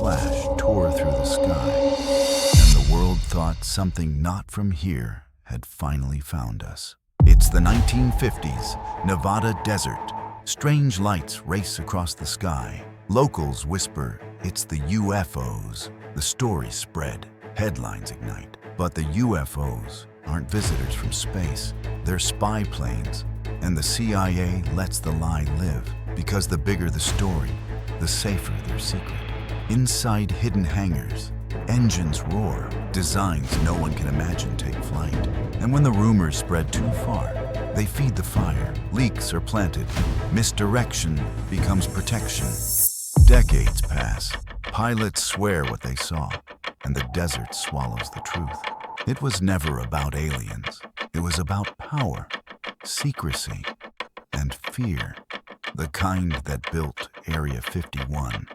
flash tore through the sky, and the world thought something not from here had finally found us. It's the 1950s, Nevada desert. Strange lights race across the sky. Locals whisper, it's the UFOs. The story spread, headlines ignite. But the UFOs aren't visitors from space. They're spy planes. And the CIA lets the lie live, because the bigger the story, the safer their secret. Inside hidden hangars, engines roar, designs no one can imagine take flight. And when the rumors spread too far, they feed the fire. Leaks are planted. Misdirection becomes protection. Decades pass. Pilots swear what they saw, and the desert swallows the truth. It was never about aliens. It was about power, secrecy, and fear. The kind that built Area 51.